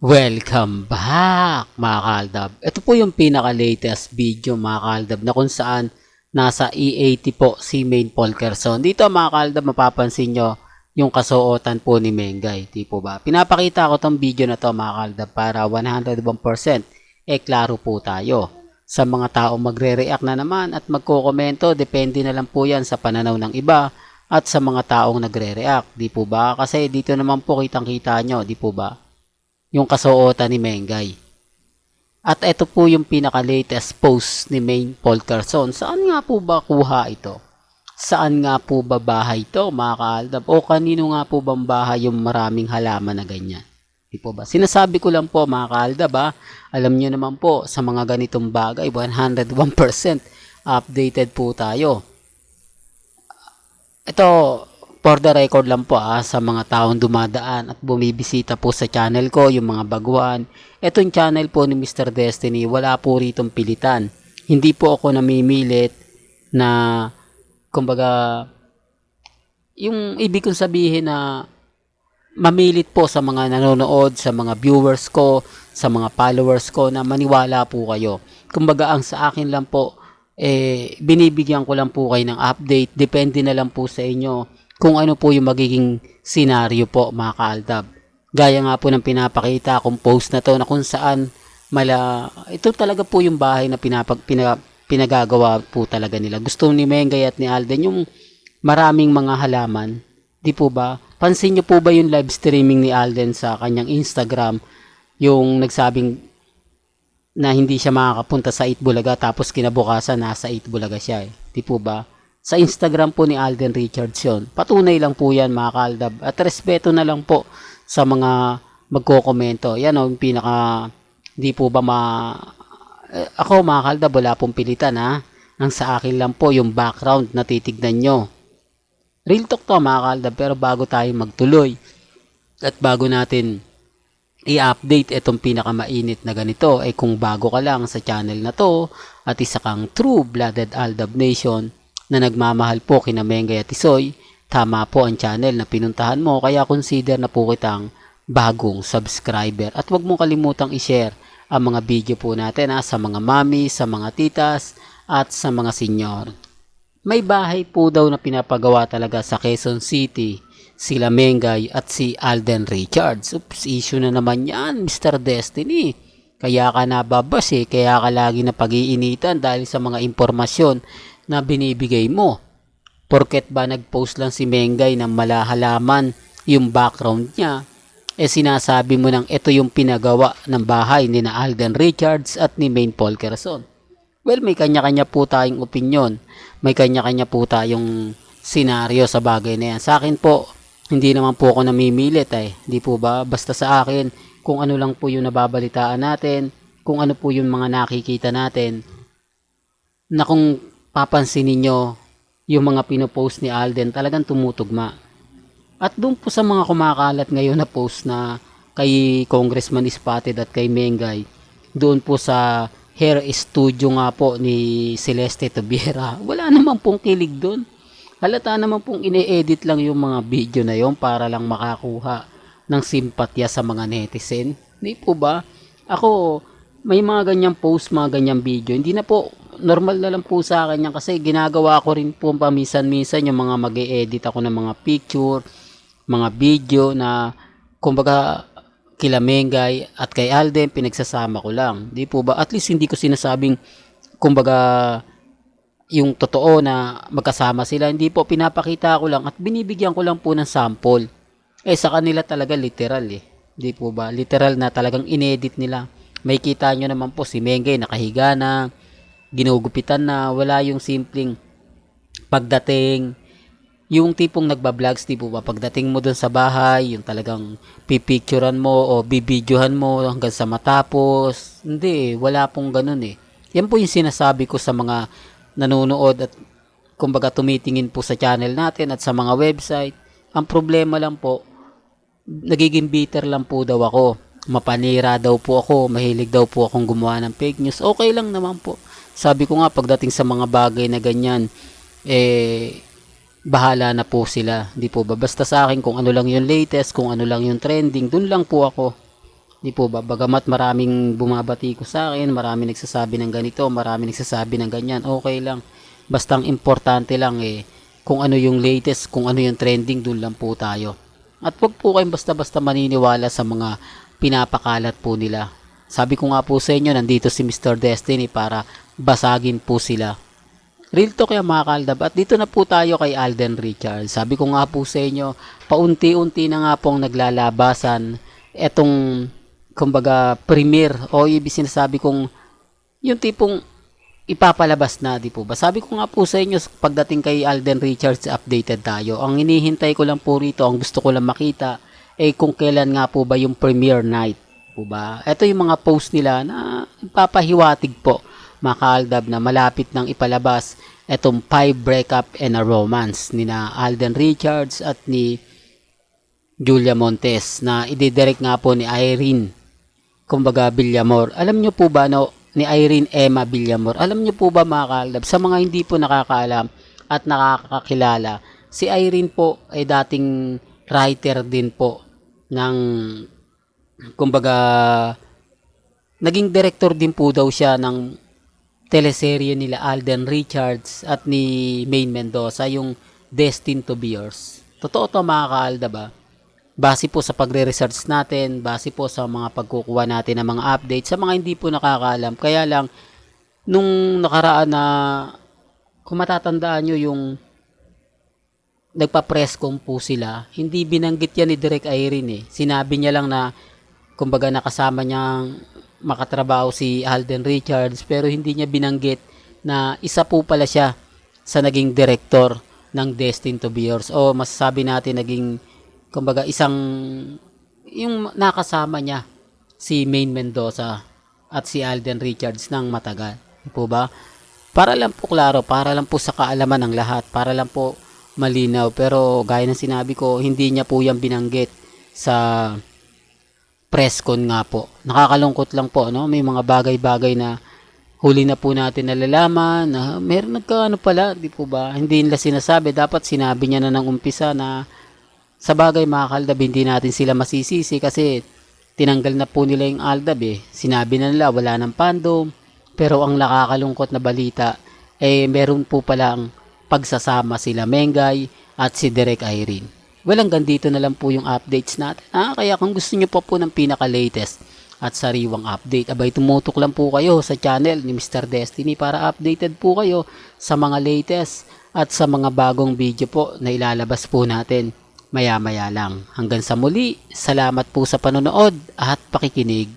Welcome back mga kaaldab. Ito po yung pinaka-latest video mga kaaldab na kung saan nasa E80 po si Main Polkerson. Dito mga kaaldab mapapansin nyo yung kasuotan po ni Mengay. Di po ba? Pinapakita ko tong video na to mga kaaldab para 101% klaro po tayo. Sa mga taong magre-react na naman at magko-komento, depende na lang po yan sa pananaw ng iba at sa mga taong nagre-react. Di po ba? Kasi dito naman po kitang-kita nyo. Di po ba? Yung kasuotan ni Mengay. At ito po yung pinaka-latest post ni Main Polkerson. Saan nga po ba kuha ito? Saan nga po ba bahay ito mga kaaldab? O kanino nga po bang bahay yung maraming halaman na ganyan? Di po ba? Sinasabi ko lang po mga kaaldab ha. Alam nyo naman po sa mga ganitong bagay 101% updated po tayo. Ito, for the record lang po sa mga taong dumadaan at bumibisita po sa channel ko, yung mga baguhan. Itong channel po ni Mr. Destiny, wala po ritong pilitan. Hindi po ako namimilit na, kumbaga, yung ibig kong sabihin na mamilit po sa mga nanonood, sa mga viewers ko, sa mga followers ko na maniwala po kayo. Kumbaga, ang sa akin lang po, binibigyan ko lang po kayo ng update. Depende na lang po sa inyo kung ano po yung magiging senaryo po mga kaaldab. Gaya nga po ng pinapakita kong post na to na kung saan ito talaga po yung bahay na pinagagawa po talaga nila. Gusto ni Mengay at ni Alden yung maraming mga halaman. Di po ba? Pansin nyo po ba yung live streaming ni Alden sa kanyang Instagram? Yung nagsabing na hindi siya makakapunta sa Itbulaga tapos kinabukasan nasa Itbulaga siya. Di po ba? Sa Instagram po ni Alden Richards yun. Patunay lang po yan mga kaaldab. At respeto na lang po sa mga magkokomento. Yan o, yung pinaka, di po ba ako mga kaaldab, wala pong pilitan ha. Ang sa akin lang po yung background na titignan nyo. Real talk to mga kaaldab, pero bago tayo magtuloy at bago natin i-update itong pinakamainit na ganito, ay kung bago ka lang sa channel na to at isa kang true-blooded Aldab Nation na nagmamahal po kina Mengay at Tisoy, tama po ang channel na pinuntahan mo, kaya consider na po kitang bagong subscriber. At huwag mong kalimutang i-share ang mga video po natin sa mga mami, sa mga titas, at sa mga senyor. May bahay po daw na pinapagawa talaga sa Quezon City, sila Mengay at si Alden Richards. Oops, issue na naman yan, Mr. Destiny. Kaya ka nababas kaya ka lagi na pag-iinitan dahil sa mga impormasyon na binibigay mo. Porket ba nag-post lang si Mengay ng malahalaman yung background niya, sinasabi mo nang ito yung pinagawa ng bahay ni na Alden Richards at ni Main Polkerson. Well, may kanya-kanya po tayong opinion. May kanya-kanya po tayong senaryo sa bagay na yan. Sa akin po, hindi naman po ako namimilit Di po ba? Basta sa akin, kung ano lang po yung nababalitaan natin, kung ano po yung mga nakikita natin, na kung papansin niyo yung mga pinopost ni Alden talagang tumutugma. At doon po sa mga kumakalat ngayon na post na kay Congressman Spotted at kay Mengay, doon po sa hair studio nga po ni Celeste Tobiera, wala naman pong kilig doon. Halata naman pong ine-edit lang yung mga video na yon para lang makakuha ng simpatya sa mga netizen. Hindi po ba? Ako, may mga ganyang post, mga ganyang video. Hindi na po, normal na lang po sa akin yan kasi ginagawa ko rin po paminsan-minsan yung mga mag-e-edit ako ng mga picture, mga video na kumbaga kila Mengay at kay Alden pinagsasama ko lang. Di po ba? At least hindi ko sinasabing kumbaga yung totoo na magkasama sila. Hindi po, pinapakita ko lang at binibigyan ko lang po ng sample. Sa kanila talaga literal Di po ba? Literal na talagang inedit nila. May kita nyo naman po si Mengay nakahiga na, ginugupitan na, wala yung simpleng pagdating, yung tipong nagba-vlogs, di po ba? Pagdating mo dun sa bahay, yung talagang pipicturean mo o bibidyohan mo hanggang sa matapos. Hindi, wala pong ganun Yan po yung sinasabi ko sa mga nanonood at kumbaga tumitingin po sa channel natin at sa mga website. Ang problema lang po, nagiging bitter lang po daw ako. Mapanira daw po ako, mahilig daw po akong gumawa ng fake news. Okay lang naman po. Sabi ko nga, pagdating sa mga bagay na ganyan, bahala na po sila. Di po ba? Basta sa akin kung ano lang yung latest, kung ano lang yung trending, dun lang po ako. Di po ba? Bagamat maraming bumabati ko sa akin, maraming nagsasabi ng ganito, maraming nagsasabi ng ganyan, okay lang. Basta ang importante lang kung ano yung latest, kung ano yung trending, dun lang po tayo. At wag po kayong basta-basta maniniwala sa mga pinapakalat po nila. Sabi ko nga po sa inyo, nandito si Mr. Destiny para basagin po sila. Real talk yan mga kaaldab. At dito na po tayo kay Alden Richards. Sabi ko nga po sa inyo, paunti-unti na nga pong naglalabasan etong kumbaga premier o ibig sinasabi kong yung tipong ipapalabas na, di po ba? Sabi ko nga po sa inyo, pagdating kay Alden Richards, updated tayo. Ang hinihintay ko lang po rito, ang gusto ko lang makita, kung kailan nga po ba yung premiere night, po ba? Ito yung mga post nila na papahiwatig po, mga kaaldab, na malapit nang ipalabas etong 5 breakup and a romance ni na Alden Richards at ni Julia Montes na ididirect nga po ni Irene kumbaga Villamor. Alam nyo po ba ni Irene Emma Villamor? Alam nyo po ba mga kaaldab, sa mga hindi po nakakaalam at nakakakilala, si Irene po ay dating writer din po ng kumbaga naging director din po daw siya ng teleserye nila Alden Richards at ni Maine Mendoza, yung Destined to Be Yours. Totoo to mga kaaldab ba? Base po sa pagre-research natin, base po sa mga pagkukuha natin ng mga updates sa mga hindi po nakakaalam. Kaya lang, nung nakaraan na, kung matatandaan nyo yung nagpa-press com po sila, hindi binanggit yan ni Direk Irene. Sinabi niya lang na, kumbaga nakasama niyang makatrabaho si Alden Richards, pero hindi niya binanggit na isa po pala siya sa naging director ng Destined to Be Yours. O masasabi natin naging kumbaga isang yung nakasama niya si Maine Mendoza at si Alden Richards ng matagal. Po ba? Para lang po klaro, para lang po sa kaalaman ng lahat, para lang po malinaw. Pero gaya ng sinabi ko, hindi niya po yan binanggit sa press con nga po. Nakakalungkot lang po, no? May mga bagay-bagay na huli na po natin nalalaman na meron nagkaano pala, di po ba? Hindi nila sinasabi, dapat sinabi niya na ng umpisa na sa bagay mga kaaldab, hindi natin sila masisisi kasi tinanggal na po nila yung Aldab Sinabi na nila wala ng fandom, pero ang nakakalungkot na balita meron po palang pagsasama sila Mengay at si Direk Irene. Well, hanggang dito na lang po yung updates natin. Kaya kung gusto nyo pa po ng pinaka-latest at sariwang update, abay tumutok lang po kayo sa channel ni Mr. Destiny para updated po kayo sa mga latest at sa mga bagong video po na ilalabas po natin maya-maya lang. Hanggang sa muli, salamat po sa panonood at pakikinig.